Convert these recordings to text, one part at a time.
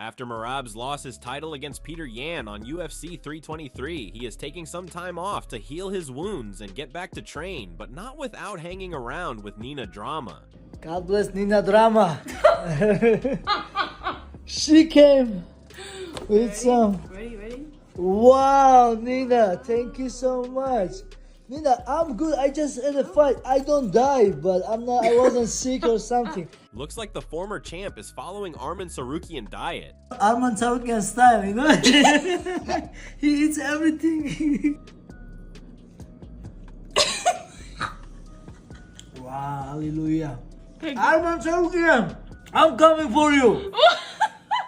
After Merab's lost his title against Peter Yan on UFC 323, he is taking some time off to heal his wounds and get back to train, but not without hanging around with Nina Drama. God bless Nina Drama. She came with some. Ready? Wow, Nina, thank you so much. Nina, I'm good. I just had a fight. I don't die, but I wasn't sick or something. Looks like the former champ is following Arman Tsarukyan diet. Arman Tsarukyan style, you know? He eats everything. Wow, hallelujah. Arman Tsarukyan, I'm coming for you.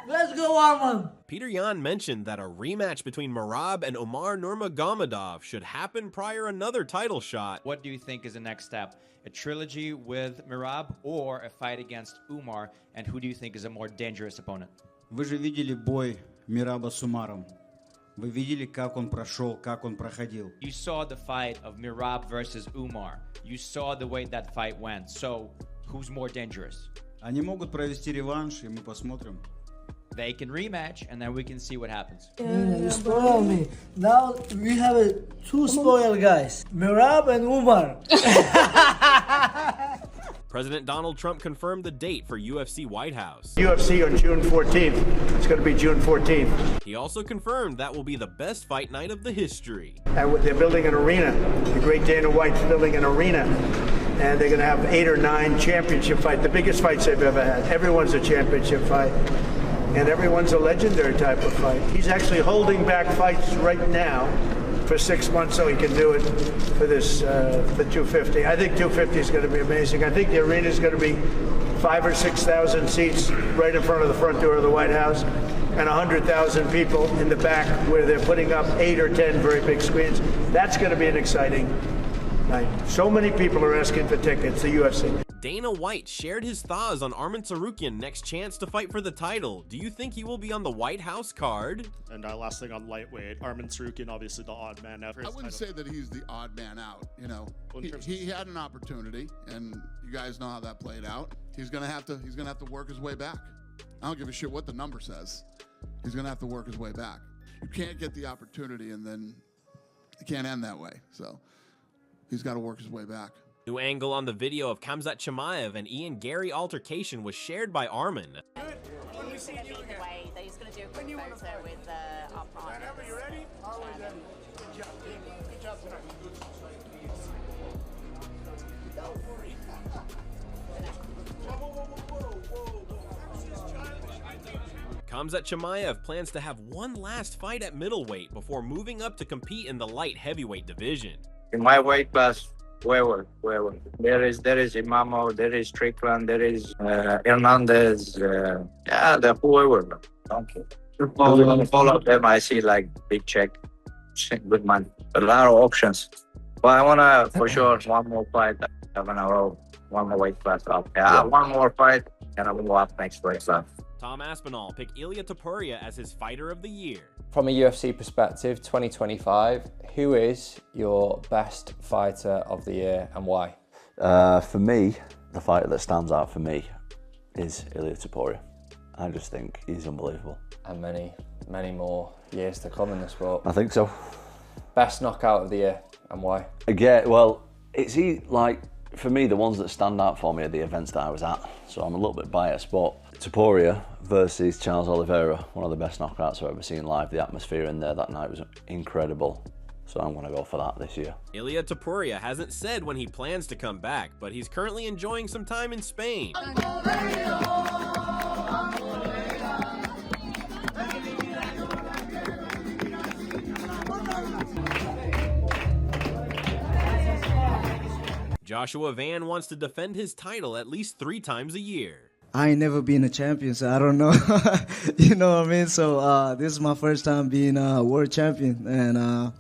Let's go, Arman. Peter Yan mentioned that a rematch between Merab and Umar Nurmagomedov should happen prior another title shot. What do you think is the next step? A trilogy with Merab or a fight against Umar? And who do you think is a more dangerous opponent? Вы же видели бой Мераба с Умаром. Вы видели, как он прошел, как он проходил. You saw the fight of Merab versus Umar. You saw the way that fight went. So, who's more dangerous? Они могут провести реванш, и мы посмотрим. They can rematch, and then we can see what happens. Nina, you spoiled me. Now we have two spoiled guys, Merab and Umar. President Donald Trump confirmed the date for UFC White House. UFC on June 14th. It's going to be June 14th. He also confirmed that will be the best fight night of the history. And they're building an arena. The great Dana White's building an arena. And they're going to have 8 or 9 championship fights, the biggest fights they've ever had. Everyone's a championship fight. And everyone's a legendary type of fight. He's actually holding back fights right now for 6 months so he can do it for this, the 250. I think 250 is going to be amazing. I think the arena is going to be 5,000 or 6,000 seats right in front of the front door of the White House, and 100,000 people in the back where they're putting up 8 or 10 very big screens. That's going to be an exciting night. So many people are asking for tickets, the UFC. Dana White shared his thoughts on Arman Tsarukyan next chance to fight for the title. Do you think he will be on the White House card? And last thing on lightweight, Arman Tsarukyan, obviously the odd man out. I wouldn't say that he's the odd man out. You know, he had an opportunity, and you guys know how that played out. He's gonna have to work his way back. I don't give a shit what the number says. He's gonna have to work his way back. You can't get the opportunity and then it can't end that way. So he's got to work his way back. New angle on the video of Kamzat Chimaev and Ian Gary altercation was shared by Arman. When we see you away, he's going to do a quick photo with our partners. Whenever you're ready, always ready. Good job, team. Good job tonight. Don't worry. Kamzat Chimaev plans to have one last fight at middleweight before moving up to compete in the light heavyweight division. In my weight class, whoever. There is Imamo, there is Strickland, there is Hernandez, the whoever. Okay. All of them I see like big check, good money. A lot of options. But I wanna for sure one more fight, have an hour, one more weight class up. Yeah, one more fight, and I will go up next weight class. Tom Aspinall picked Ilia Topuria as his fighter of the year. From a UFC perspective, 2025, who is your best fighter of the year and why? For me, the fighter that stands out for me is Ilia Topuria. I just think he's unbelievable. And many more years to come in the sport. I think so. Best knockout of the year and why? Again, well, like, for me, the ones that stand out for me are the events that I was at, so I'm a little bit biased, but Topuria versus Charles Oliveira, one of the best knockouts I've ever seen live. The atmosphere in there that night was incredible, so I'm going to go for that this year. Ilia Topuria hasn't said when he plans to come back, but he's currently enjoying some time in Spain. Joshua Van wants to defend his title at least 3 times a year. I ain't never been a champion, so I don't know. You know what I mean? So this is my first time being a world champion, and I'm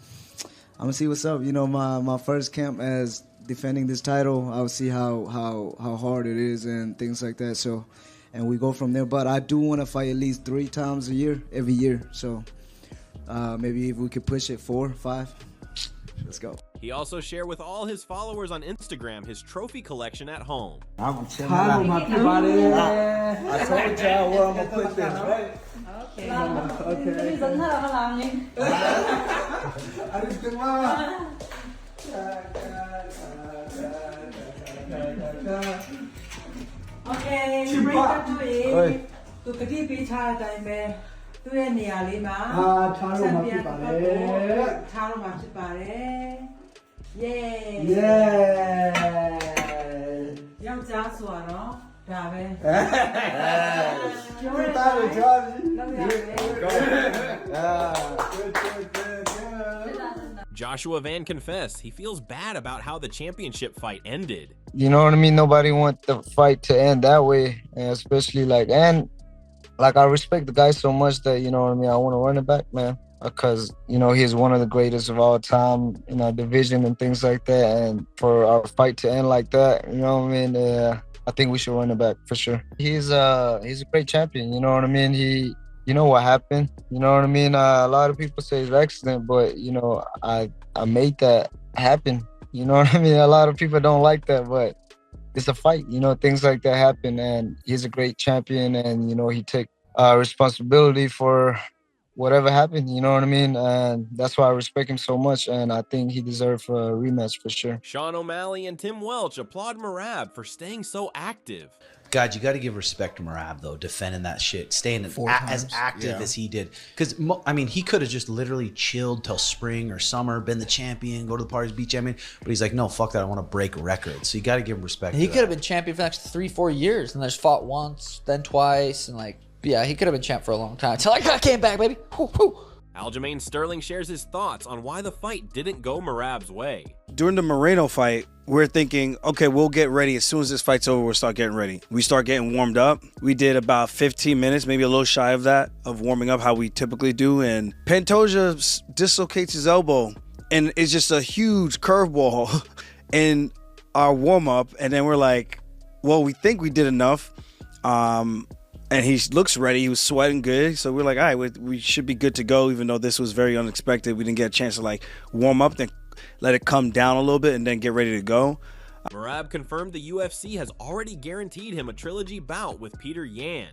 gonna see what's up. You know, my first camp as defending this title, I'll see how hard it is and things like that. So, and we go from there. But I do want to fight at least 3 times a year, every year. So maybe if we could push it 4, 5, let's go. He also shared with all his followers on Instagram his trophy collection at home. Hello, my buddy. I told y'all where I'm gonna put this, right? Tu cái đi bị cha tại mẹ tu em nhà đi mà cha luôn mà chụp bài yang cha xóa nó ra về Joshua Van confessed he feels bad about how the championship fight ended. You know what I mean? Nobody wants the fight to end that way, and especially I respect the guy so much that, you know what I mean, I want to run it back, man, because, you know, he's one of the greatest of all time in our division and things like that, and for our fight to end like that, you know what I mean, I think we should run it back for sure. He's a great champion, you know what I mean? You know what happened, you know what I mean? A lot of people say it's an accident, but, you know, I made that happen, you know what I mean? A lot of people don't like that, but it's a fight, you know, things like that happen, and he's a great champion, and, you know, he take responsibility for whatever happened, you know what I mean? And that's why I respect him so much, and I think he deserves a rematch for sure. Sean O'Malley and Tim Welch applaud Merab for staying so active. God, you got to give respect to Merab, though, defending that shit, staying as active as he did. Because, I mean, he could have just literally chilled till spring or summer, been the champion, go to the parties, be champion. But he's like, no, fuck that. I want to break records. So you got to give him respect. He could have been champion for the next 3-4 years and just fought once, then twice. And, yeah, he could have been champ for a long time. Until I came back, baby. Woo, woo. Aljamain Sterling shares his thoughts on why the fight didn't go Merab's way. During the Moreno fight, we're thinking, okay, we'll get ready. As soon as this fight's over, we'll start getting ready. We start getting warmed up. We did about 15 minutes, maybe a little shy of that, of warming up how we typically do. And Pantoja dislocates his elbow, and it's just a huge curveball in our warm-up. And then we're like, well, we think we did enough. And he looks ready. He was sweating good. So we're like, all right, we should be good to go, even though this was very unexpected. We didn't get a chance to warm up, then let it come down a little bit, and then get ready to go. Merab confirmed the UFC has already guaranteed him a trilogy bout with Peter Yan.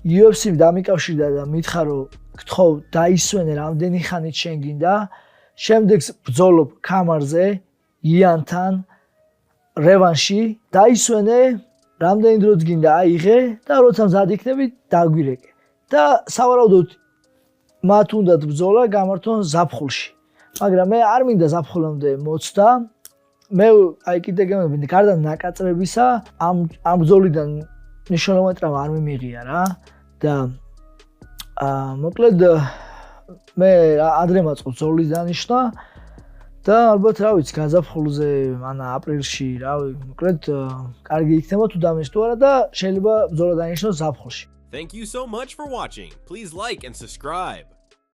UFC-მ დამიკავშირდა და მითხრა, რომ გთხოვ დაისვენე რამდენი ხანით შენ გინდა, შემდეგ ბრძოლობ კამარზე იანთან რევანში, დაისვენე რამდენი დროც გინდა აიღე და როცა მზად იქნები დაგვირეკე და სავარაუდოდ მათ უნდათ ბრძოლა გამართონ ზაფხულში, მაგრამ მე არ მინდა ზაფხულამდე მოცდა. მე აი კიდე გემები გარდა ნაკაწრებისა ამ ბრძოლიდან მნიშვნელოვანი ტრავმა არ მიმიღია რა და მოკლედ მე ადრე მაწყო ბრძოლის დანიშნა და ალბათ რა ვიცი გაზაფხულზე ან აპრილში რავი მოკლედ კარგი იქნება თუ დამეშტო არა და შეიძლება ბრძოლა დაინიშნოს ზაფხულში. Thank you so much for watching. Please like and subscribe.